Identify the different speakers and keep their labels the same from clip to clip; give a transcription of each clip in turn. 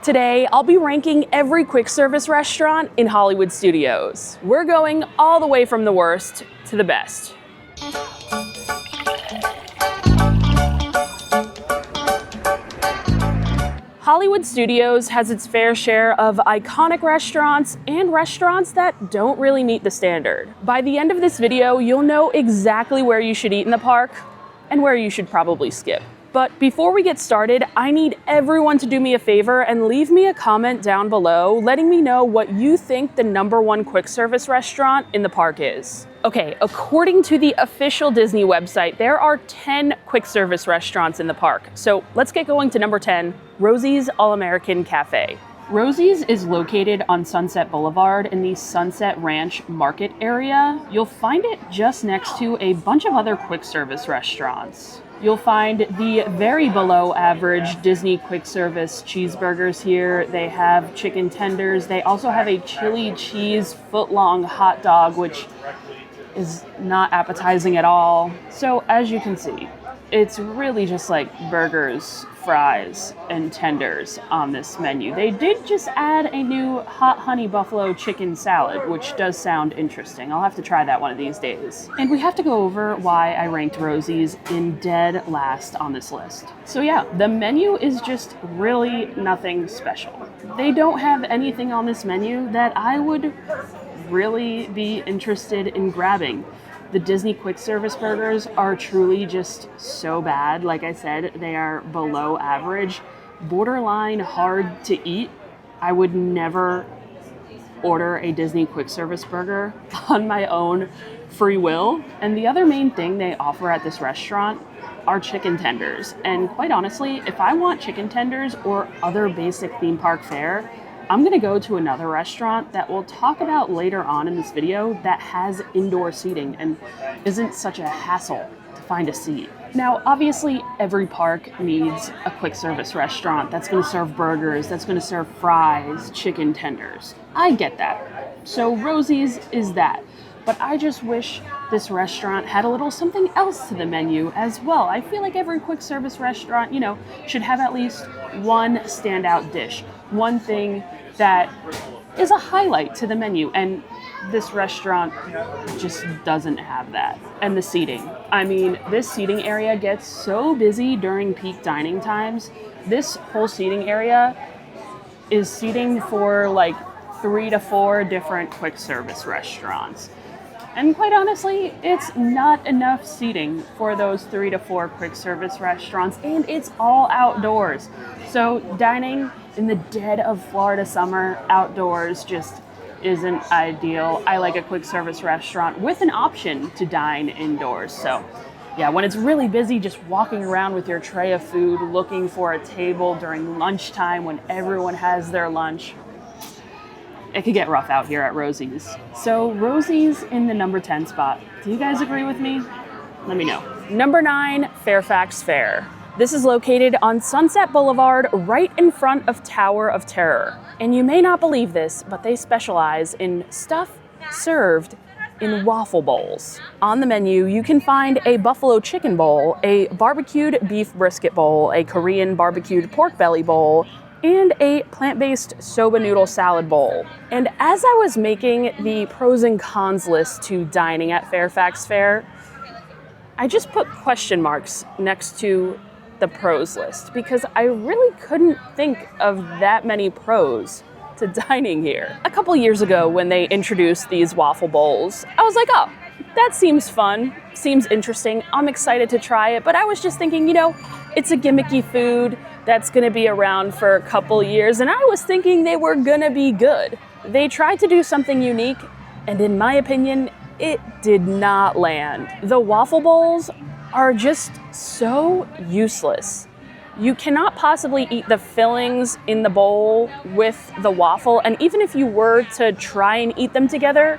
Speaker 1: Today, I'll be ranking every quick service restaurant in Hollywood studios. We're going all the way from the worst to the best. Hollywood Studios has its fair share of iconic restaurants and restaurants that don't really meet the standard. By the end of this video, you'll know exactly where you should eat in the park and where you should probably skip. But before we get started, I need everyone to do me a favor and leave me a comment down below letting me know what you think the #1 quick service restaurant in the park is. Okay, according to the official Disney website, there are 10 quick service restaurants in the park. So let's get going to number 10, Rosie's All-American Cafe. Rosie's is located on Sunset Boulevard in the Sunset Ranch Market area. You'll find it just next to a bunch of other quick service restaurants. You'll find the very below average Disney quick service cheeseburgers here. They have chicken tenders. They also have a chili cheese foot-long hot dog, which is not appetizing at all. So as you can see, it's really just like burgers, fries, and tenders on this menu. They did just add a new hot honey buffalo chicken salad, which does sound interesting. I'll have to try that one of these days. And we have to go over why I ranked Rosie's in dead last on this list. So yeah, the menu is just really nothing special. They don't have anything on this menu that I would really be interested in grabbing. The Disney quick service burgers are truly just so bad. Like I said, they are below average, borderline hard to eat. I would never order a Disney quick service burger on my own free will. And the other main thing they offer at this restaurant are chicken tenders. And quite honestly, if I want chicken tenders or other basic theme park fare, I'm gonna go to another restaurant that we'll talk about later on in this video that has indoor seating and isn't such a hassle to find a seat. Now, obviously, every park needs a quick service restaurant that's gonna serve burgers, that's gonna serve fries, chicken tenders. I get that. So Rosie's is that. But I just wish this restaurant had a little something else to the menu as well. I feel like every quick service restaurant, should have at least one standout dish, one thing that is a highlight to the menu. And this restaurant just doesn't have that. And the seating. I mean, this seating area gets so busy during peak dining times. This whole seating area is seating for like 3 to 4 different quick service restaurants. And quite honestly, it's not enough seating for those 3 to 4 quick service restaurants, and it's all outdoors. So dining in the dead of Florida summer outdoors just isn't ideal. I like a quick service restaurant with an option to dine indoors. So yeah, when it's really busy, just walking around with your tray of food, looking for a table during lunchtime when everyone has their lunch, it could get rough out here at Rosie's. So Rosie's in the number 10 spot. Do you guys agree with me? Let me know. Number 9, Fairfax Fare. This is located on Sunset Boulevard right in front of Tower of Terror. And you may not believe this, but they specialize in stuff served in waffle bowls. On the menu, you can find a buffalo chicken bowl, a barbecued beef brisket bowl, a Korean barbecued pork belly bowl, and a plant-based soba noodle salad bowl. And as I was making the pros and cons list to dining at Fairfax Fare, I just put question marks next to the pros list because I really couldn't think of that many pros to dining here. A couple years ago when they introduced these waffle bowls, I was like, oh, that seems fun, seems interesting, I'm excited to try it, but I was just thinking, it's a gimmicky food that's gonna be around for a couple years, and I was thinking they were gonna be good. They tried to do something unique, and in my opinion, it did not land. The waffle bowls are just so useless. You cannot possibly eat the fillings in the bowl with the waffle, and even if you were to try and eat them together,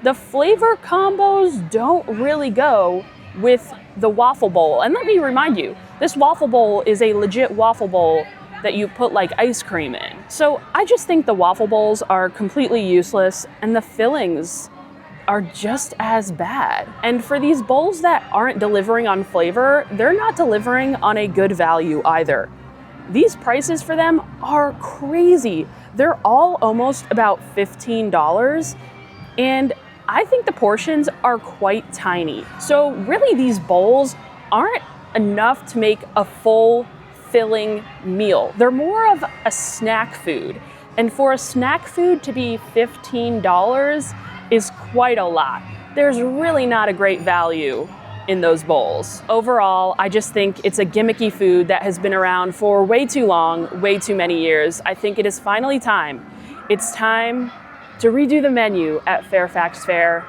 Speaker 1: the flavor combos don't really go with the waffle bowl. And let me remind you, this waffle bowl is a legit waffle bowl that you put like ice cream in. So I just think the waffle bowls are completely useless and the fillings are just as bad. And for these bowls that aren't delivering on flavor, they're not delivering on a good value either. these prices for them are crazy. They're all almost about $15, and I think the portions are quite tiny. So really these bowls aren't enough to make a full filling meal. They're more of a snack food. And for a snack food to be $15 is quite a lot. There's really not a great value in those bowls. Overall, I just think it's a gimmicky food that has been around for way too long, way too many years. I think it is finally time. It's time to redo the menu at Fairfax Fare.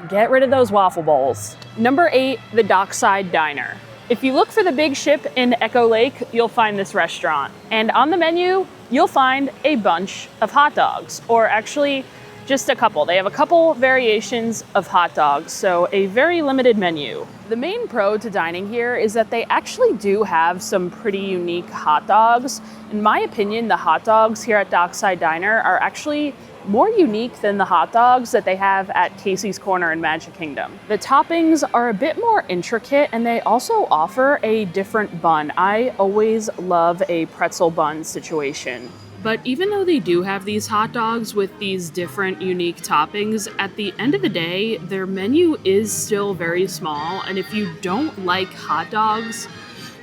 Speaker 1: Get rid of those waffle bowls. Number 8, the Dockside Diner. If you look for the big ship in Echo Lake, you'll find this restaurant. And on the menu, you'll find a bunch of hot dogs, or actually just a couple. They have a couple variations of hot dogs, so a very limited menu. The main pro to dining here is that they actually do have some pretty unique hot dogs. In my opinion, the hot dogs here at Dockside Diner are actually more unique than the hot dogs that they have at Casey's Corner in Magic Kingdom. The toppings are a bit more intricate, and they also offer a different bun. I always love a pretzel bun situation. But even though they do have these hot dogs with these different unique toppings, at the end of the day, their menu is still very small, and if you don't like hot dogs,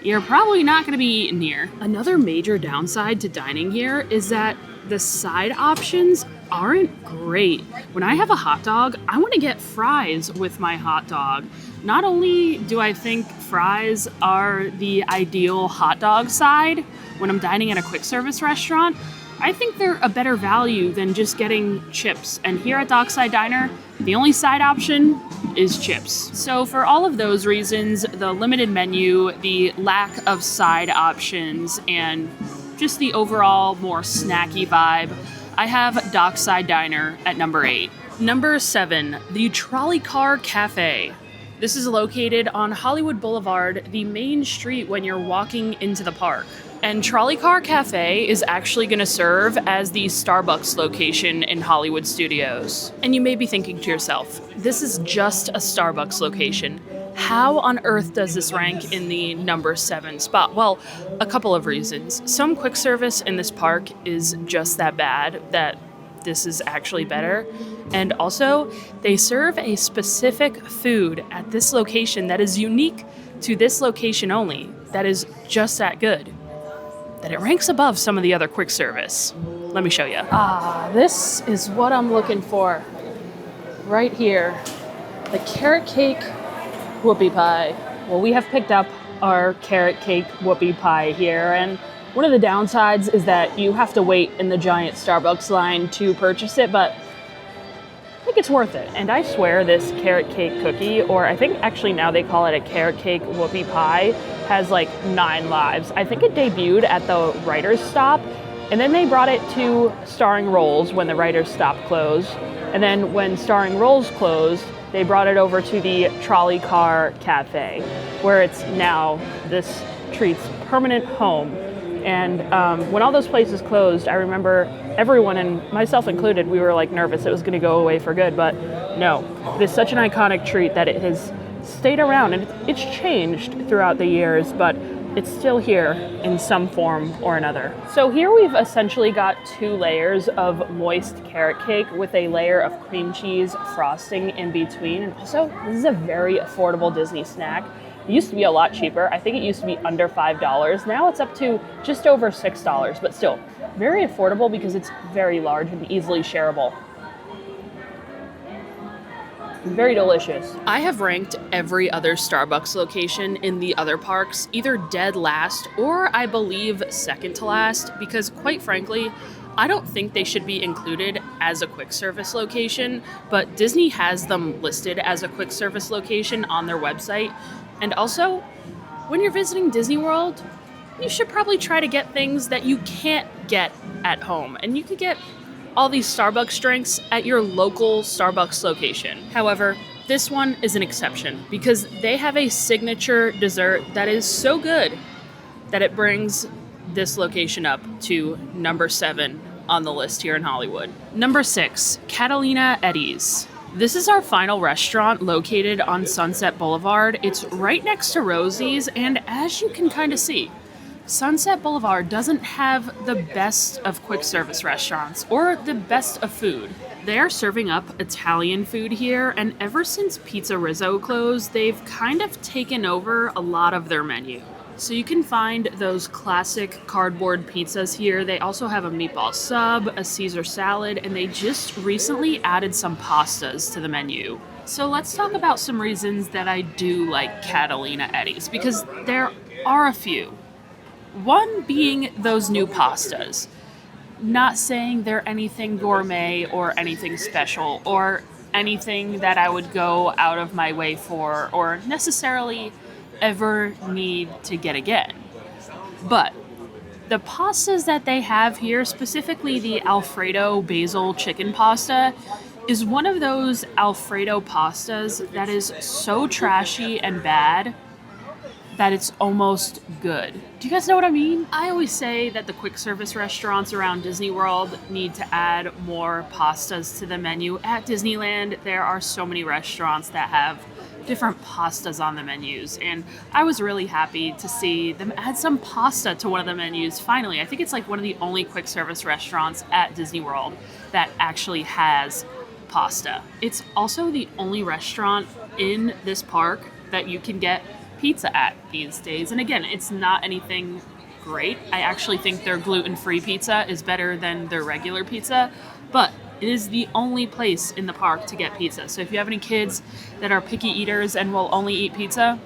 Speaker 1: you're probably not going to be eating here. Another major downside to dining here is that the side options aren't great. When I have a hot dog, I want to get fries with my hot dog. Not only do I think fries are the ideal hot dog side when I'm dining at a quick service restaurant, I think they're a better value than just getting chips. And here at Dockside Diner, the only side option is chips. So for all of those reasons, the limited menu, the lack of side options, and just the overall more snacky vibe, I have Dockside Diner at number 8. Number 7, the Trolley Car Cafe. This is located on Hollywood Boulevard, the main street when you're walking into the park. And Trolley Car Cafe is actually going to serve as the Starbucks location in Hollywood Studios. And you may be thinking to yourself, this is just a Starbucks location. How on earth does this rank in the number 7 spot? Well, a couple of reasons. Some quick service in this park is just that bad that this is actually better. And also, they serve a specific food at this location that is unique to this location only, that is just that good, that it ranks above some of the other quick service. Let me show you. This is what I'm looking for right here. The carrot cake whoopie pie. Well, we have picked up our carrot cake whoopie pie here, and one of the downsides is that you have to wait in the giant Starbucks line to purchase it, but I think it's worth it. And I swear this carrot cake cookie, or I think actually now they call it a carrot cake whoopie pie, has like 9 lives. I think it debuted at the Writer's Stop, and then they brought it to Starring Rolls when the Writer's Stop closed. And then when Starring Rolls closed, they brought it over to the Trolley Car Cafe, where it's now this treat's permanent home. And when all those places closed, I remember everyone, and myself included, we were like nervous it was going to go away for good, but no. It is such an iconic treat that it has stayed around, and it's changed throughout the years, but it's still here in some form or another. So here we've essentially got 2 layers of moist carrot cake with a layer of cream cheese frosting in between. And also, this is a very affordable Disney snack. It used to be a lot cheaper. I think it used to be under $5. Now it's up to just over $6, but still very affordable because it's very large and easily shareable. Very delicious. I have ranked every other Starbucks location in the other parks either dead last or I believe second to last because quite frankly, I don't think they should be included as a quick service location, but Disney has them listed as a quick service location on their website. And also, when you're visiting Disney World, you should probably try to get things that you can't get at home. And you could get all these Starbucks drinks at your local Starbucks location. However, this one is an exception because they have a signature dessert that is so good that it brings this location up to number 7 on the list here in Hollywood. Number 6, Catalina Eddie's. This is our final restaurant located on Sunset Boulevard. It's right next to Rosie's, and as you can kind of see, Sunset Boulevard doesn't have the best of quick service restaurants or the best of food. They're serving up Italian food here, and ever since Pizza Rizzo closed, they've kind of taken over a lot of their menu. So you can find those classic cardboard pizzas here. They also have a meatball sub, a Caesar salad, and they just recently added some pastas to the menu. So let's talk about some reasons that I do like Catalina Eddie's, because there are a few. One being those new pastas. Not saying they're anything gourmet or anything special or anything that I would go out of my way for or necessarily ever need to get again. But the pastas that they have here, specifically the Alfredo basil chicken pasta, is one of those Alfredo pastas that is so trashy and bad that it's almost good. Do you guys know what I mean? I always say that the quick service restaurants around Disney World need to add more pastas to the menu. At Disneyland, there are so many restaurants that have different pastas on the menus, and I was really happy to see them add some pasta to one of the menus. Finally, I think it's like one of the only quick service restaurants at Disney World that actually has pasta. It's also the only restaurant in this park that you can get pizza at these days. And again, it's not anything great. I actually think their gluten-free pizza is better than their regular pizza, but it is the only place in the park to get pizza. So if you have any kids that are picky eaters and will only eat pizza,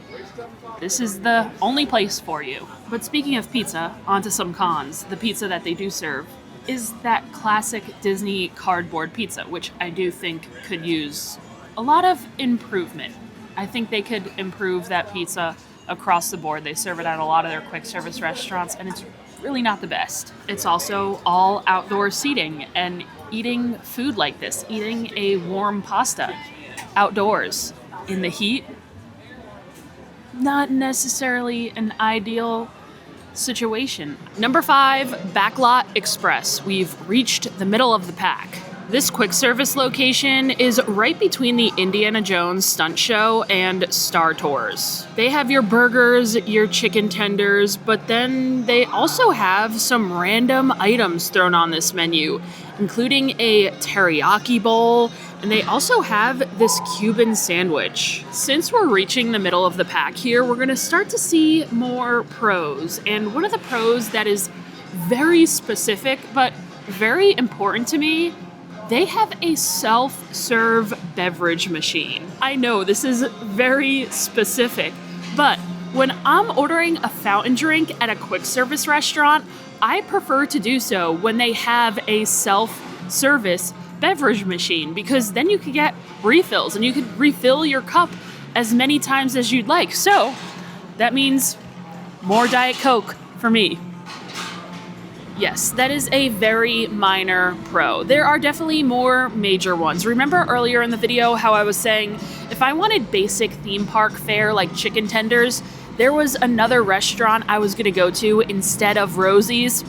Speaker 1: this is the only place for you. But speaking of pizza, onto some cons. The pizza that they do serve is that classic Disney cardboard pizza, which I do think could use a lot of improvement. I think they could improve that pizza across the board. They serve it at a lot of their quick service restaurants, and it's really not the best. It's also all outdoor seating, and eating food like this, eating a warm pasta outdoors in the heat, not necessarily an ideal situation. Number 5, Backlot Express. We've reached the middle of the pack. This quick service location is right between the Indiana Jones stunt show and Star Tours. They have your burgers, your chicken tenders, but then they also have some random items thrown on this menu, including a teriyaki bowl, and they also have this Cuban sandwich. Since we're reaching the middle of the pack here, we're gonna start to see more pros. And one of the pros that is very specific, but very important to me, they have a self-serve beverage machine. I know this is very specific, but when I'm ordering a fountain drink at a quick service restaurant, I prefer to do so when they have a self-service beverage machine, because then you could get refills and you could refill your cup as many times as you'd like. So that means more Diet Coke for me. Yes, that is a very minor pro. There are definitely more major ones. Remember earlier in the video how I was saying if I wanted basic theme park fare like chicken tenders, there was another restaurant I was gonna go to instead of Rosie's.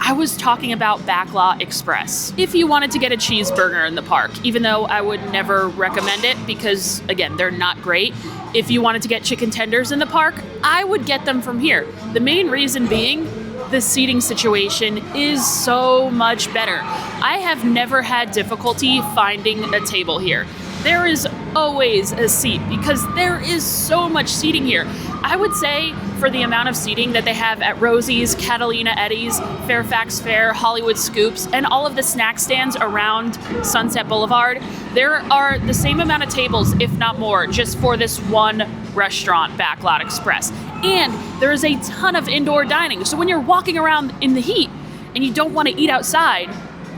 Speaker 1: I was talking about Backlot Express. If you wanted to get a cheeseburger in the park, even though I would never recommend it because, again, they're not great. If you wanted to get chicken tenders in the park, I would get them from here. The main reason being, the seating situation is so much better. I have never had difficulty finding a table here. There is always a seat because there is so much seating here. I would say for the amount of seating that they have at Rosie's, Catalina Eddie's, Fairfax Fare, Hollywood Scoops, and all of the snack stands around Sunset Boulevard, there are the same amount of tables, if not more, just for this one restaurant, Backlot Express. And there is a ton of indoor dining. So when you're walking around in the heat and you don't want to eat outside,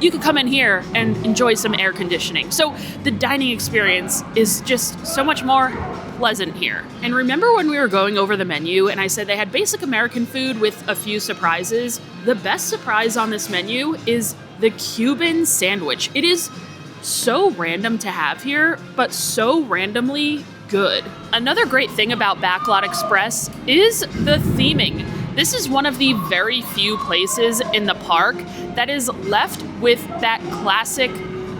Speaker 1: you can come in here and enjoy some air conditioning. So the dining experience is just so much more pleasant here. And remember when we were going over the menu and I said they had basic American food with a few surprises? The best surprise on this menu is the Cuban sandwich. It is so random to have here, but so randomly good. Another great thing about Backlot Express is the theming. This is one of the very few places in the park that is left with that classic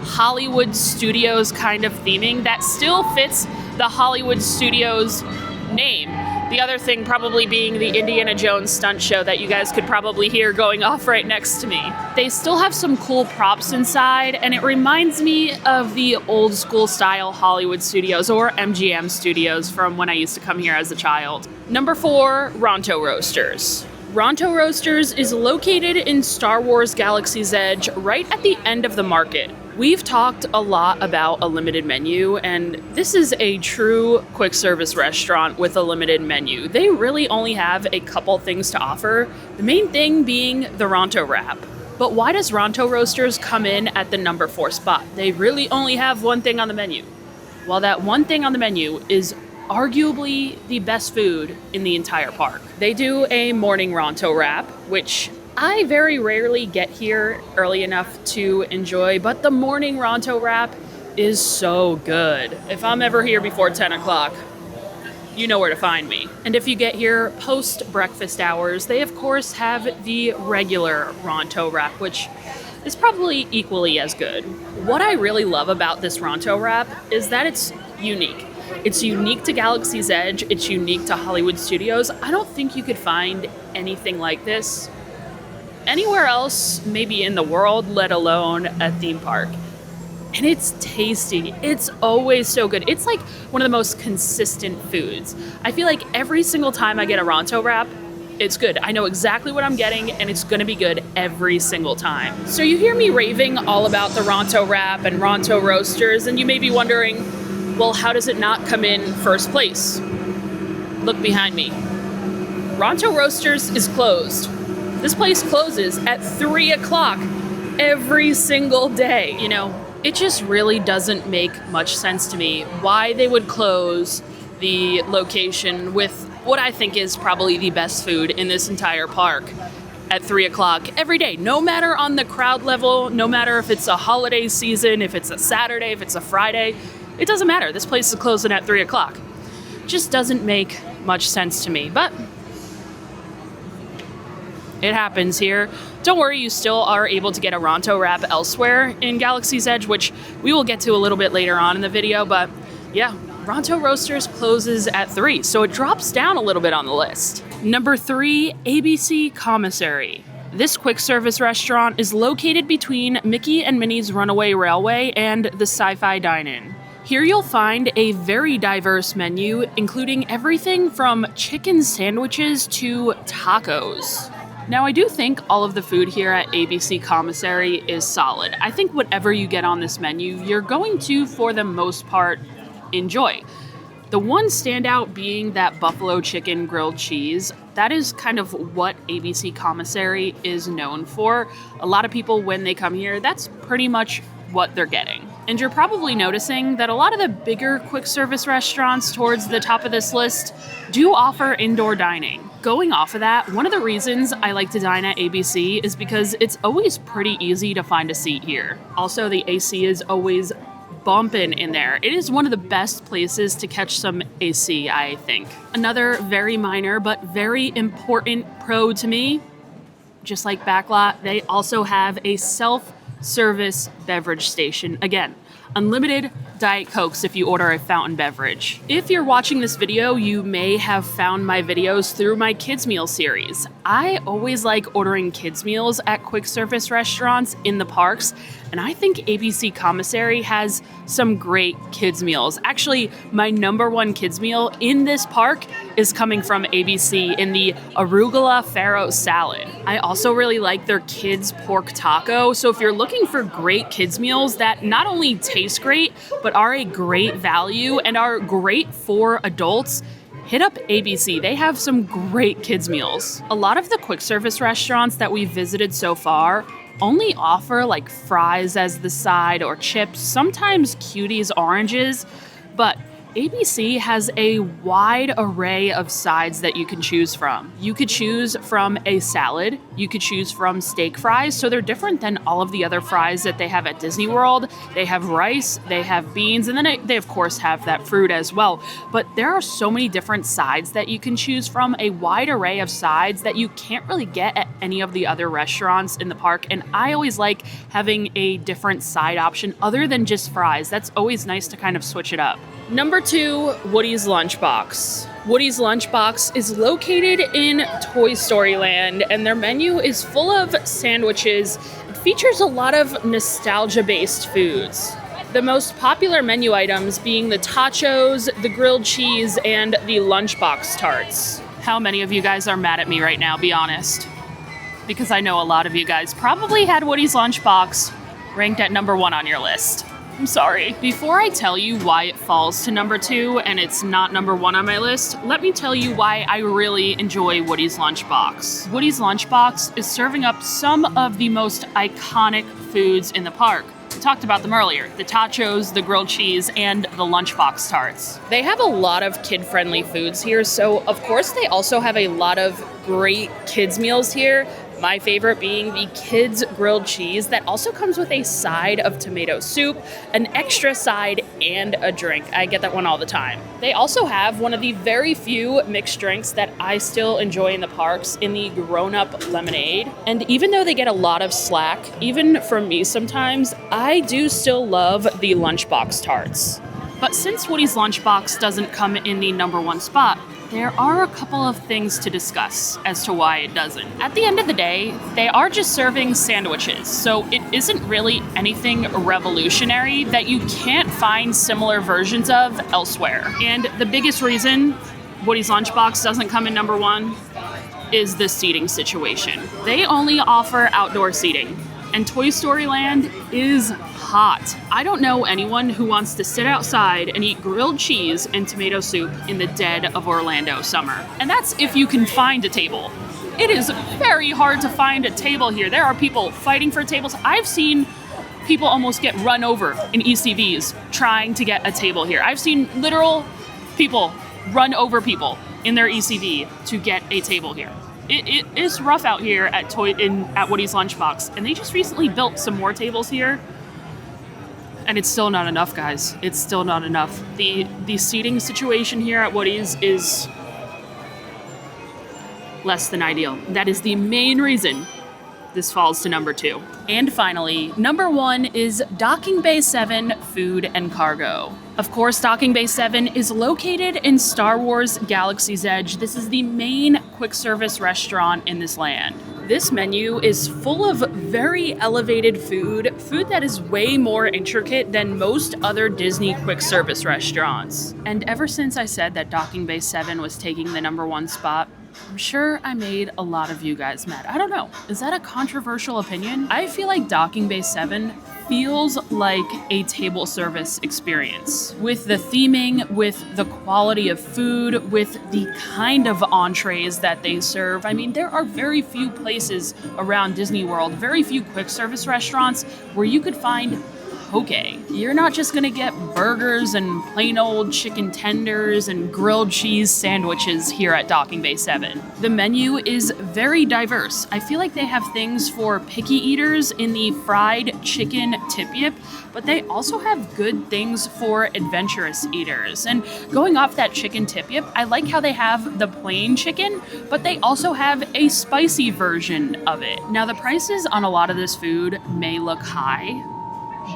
Speaker 1: Hollywood Studios kind of theming that still fits the Hollywood Studios name, The other thing probably being the Indiana Jones stunt show that you guys could probably hear going off right next to me. They still have some cool props inside, and it reminds me of the old school style Hollywood studios or MGM studios from when I used to come here as a child. Number 4, Ronto Roasters. Ronto Roasters is located in Star Wars Galaxy's Edge, right at the end of the market. We've talked a lot about a limited menu, and this is a true quick service restaurant with a limited menu. They really only have a couple things to offer, the main thing being the Ronto wrap. But why does Ronto Roasters come in at the number 4 spot? They really only have one thing on the menu. Well, that one thing on the menu is arguably the best food in the entire park. They do a morning Ronto wrap, which I very rarely get here early enough to enjoy, but the morning Ronto wrap is so good. If I'm ever here before 10 o'clock, you know where to find me. And if you get here post breakfast hours, they of course have the regular Ronto wrap, which is probably equally as good. What I really love about this Ronto wrap is that it's unique. It's unique to Galaxy's Edge, it's unique to Hollywood Studios. I don't think you could find anything like this anywhere else, maybe in the world, let alone a theme park. And it's tasty. It's always so good. It's like one of the most consistent foods. I feel like every single time I get a Ronto wrap, it's good. I know exactly what I'm getting, and it's gonna be good every single time. So you hear me raving all about the Ronto wrap and Ronto Roasters, and you may be wondering, well, how does it not come in first place? Look behind me. Ronto Roasters is closed. This place closes at 3 o'clock every single day. You know, it just really doesn't make much sense to me why they would close the location with what I think is probably the best food in this entire park at 3 o'clock every day, no matter on the crowd level, no matter if it's a holiday season, if it's a Saturday, if it's a Friday, it doesn't matter. This place is closing at 3 o'clock. Just doesn't make much sense to me, but it happens here. Don't worry, you still are able to get a Ronto wrap elsewhere in Galaxy's Edge, which we will get to a little bit later on in the video, but yeah, Ronto Roasters closes at 3, so it drops down a little bit on the list. Number 3, ABC Commissary. This quick service restaurant is located between Mickey and Minnie's Runaway Railway and the Sci-Fi Dine-In. Here you'll find a very diverse menu, including everything from chicken sandwiches to tacos. Now, I do think all of the food here at ABC Commissary is solid. I think whatever you get on this menu, you're going to, for the most part, enjoy. The one standout being that buffalo chicken grilled cheese. That is kind of what ABC Commissary is known for. A lot of people, when they come here, that's pretty much what they're getting. And you're probably noticing that a lot of the bigger quick service restaurants towards the top of this list do offer indoor dining. Going off of that, one of the reasons I like to dine at ABC is because it's always pretty easy to find a seat here. Also, the AC is always bumping in there. It is one of the best places to catch some AC, I think. Another very minor but very important pro to me, just like Backlot, they also have a self-service beverage station. Again, unlimited Diet Cokes if you order a fountain beverage. If you're watching this video, you may have found my videos through my kids meal series. I always like ordering kids meals at quick service restaurants in the parks, and I think ABC Commissary has some great kids meals. Actually, my number one kids meal in this park is coming from ABC in the arugula farro salad. I also really like their kids pork taco. So if you're looking for great kids meals that not only taste great, but are a great value and are great for adults, hit up ABC. They have some great kids meals. A lot of the quick service restaurants that we've visited so far only offer like fries as the side or chips, sometimes Cuties oranges, but ABC has a wide array of sides that you can choose from. You could choose from a salad, you could choose from steak fries, so they're different than all of the other fries that they have at Disney World. They have rice, they have beans, and then they of course have that fruit as well. But there are so many different sides that you can choose from, a wide array of sides that you can't really get at any of the other restaurants in the park, and I always like having a different side option other than just fries. That's always nice to kind of switch it up. Number 2, Woody's Lunchbox. Woody's Lunchbox is located in Toy Story Land, and their menu is full of sandwiches. It features a lot of nostalgia-based foods. The most popular menu items being the tachos, the grilled cheese, and the lunchbox tarts. How many of you guys are mad at me right now? Be honest. Because I know a lot of you guys probably had Woody's Lunchbox ranked at number 1 on your list. I'm sorry. Before I tell you why it falls to number 2 and it's not number 1 on my list, let me tell you why I really enjoy Woody's Lunchbox. Woody's Lunchbox is serving up some of the most iconic foods in the park. We talked about them earlier, the tachos, the grilled cheese, and the lunchbox tarts. They have a lot of kid-friendly foods here, so of course they also have a lot of great kids meals here. My favorite being the kids grilled cheese that also comes with a side of tomato soup, an extra side, and a drink. I get that one all the time. They also have one of the very few mixed drinks that I still enjoy in the parks in the grown-up lemonade. And even though they get a lot of slack, even from me sometimes, I do still love the lunchbox tarts. But since Woody's Lunchbox doesn't come in the number 1 spot, there are a couple of things to discuss as to why it doesn't. At the end of the day, they are just serving sandwiches, so it isn't really anything revolutionary that you can't find similar versions of elsewhere. And the biggest reason Woody's Lunchbox doesn't come in number 1 is the seating situation. They only offer outdoor seating, and Toy Story Land is hot. I don't know anyone who wants to sit outside and eat grilled cheese and tomato soup in the dead of Orlando summer. And that's if you can find a table. It is very hard to find a table here. There are people fighting for tables. I've seen people almost get run over in ECVs trying to get a table here. I've seen literal people run over people in their ECV to get a table here. It is rough out here at Woody's Lunchbox, and they just recently built some more tables here. And it's still not enough, guys. It's still not enough. The seating situation here at Woody's is less than ideal. That is the main reason this falls to number 2. And finally, number 1 is Docking Bay 7 Food and Cargo. Of course, Docking Bay 7 is located in Star Wars Galaxy's Edge. This is the main quick service restaurant in this land. This menu is full of very elevated food that is way more intricate than most other Disney quick service restaurants. And ever since I said that Docking Bay 7 was taking the number 1 spot, I'm sure I made a lot of you guys mad. I don't know. Is that a controversial opinion? I feel like Docking Bay 7 feels like a table service experience. With the theming, with the quality of food, with the kind of entrees that they serve. I mean, there are very few places around Disney World, very few quick service restaurants where you could find poke. You're not just gonna get burgers and plain old chicken tenders and grilled cheese sandwiches here at Docking Bay 7. The menu is very diverse. I feel like they have things for picky eaters in the fried chicken tip-yip, but they also have good things for adventurous eaters. And going off that chicken tip-yip, I like how they have the plain chicken, but they also have a spicy version of it. Now, the prices on a lot of this food may look high,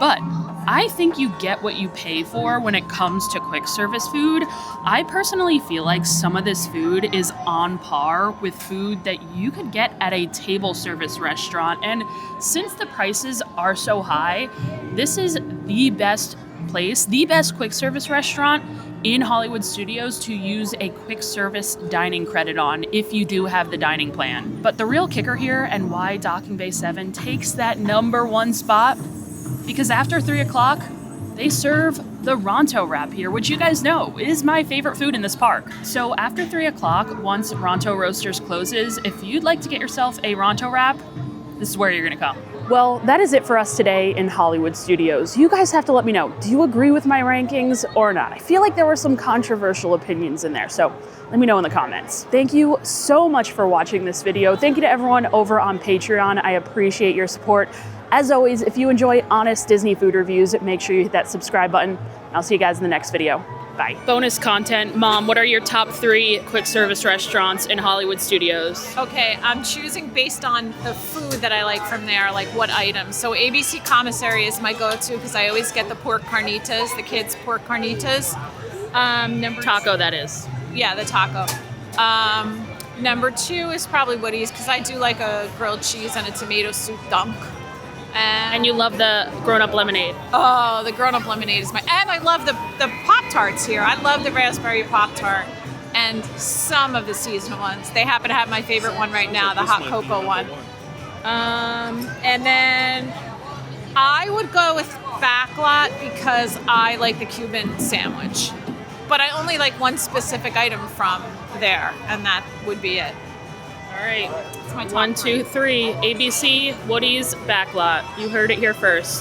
Speaker 1: but I think you get what you pay for when it comes to quick service food. I personally feel like some of this food is on par with food that you could get at a table service restaurant. And since the prices are so high, this is the best place, the best quick service restaurant in Hollywood Studios to use a quick service dining credit on if you do have the dining plan. But the real kicker here and why Docking Bay 7 takes that number 1 spot, because after 3 o'clock, they serve the Ronto wrap here, which you guys know is my favorite food in this park. So after 3 o'clock, once Ronto Roasters closes, if you'd like to get yourself a Ronto wrap, this is where you're gonna come. Well, that is it for us today in Hollywood Studios. You guys have to let me know, do you agree with my rankings or not? I feel like there were some controversial opinions in there, so let me know in the comments. Thank you so much for watching this video. Thank you to everyone over on Patreon. I appreciate your support. As always, if you enjoy honest Disney food reviews, make sure you hit that subscribe button. I'll see you guys in the next video. Bye. Bonus content. Mom, what are your top 3 quick service restaurants in Hollywood Studios?
Speaker 2: Okay, I'm choosing based on the food that I like from there, like what items. So ABC Commissary is my go-to because I always get the pork carnitas, the kids' pork carnitas. Number
Speaker 1: Taco, that is.
Speaker 2: Yeah, the taco. Number 2 is probably Woody's because I do like a grilled cheese and a tomato soup dunk.
Speaker 1: And you love the grown-up lemonade.
Speaker 2: Oh, the grown-up lemonade is and I love the Pop-Tarts here. I love the raspberry Pop-Tart and some of the seasonal ones. They happen to have my favorite one right now, the hot cocoa one. And then I would go with Backlot because I like the Cuban sandwich. But I only like one specific item from there, and that would be it.
Speaker 1: All right.
Speaker 2: It's my top
Speaker 1: 1, 2, 3. ABC, Woody's, Backlot. You heard it here first.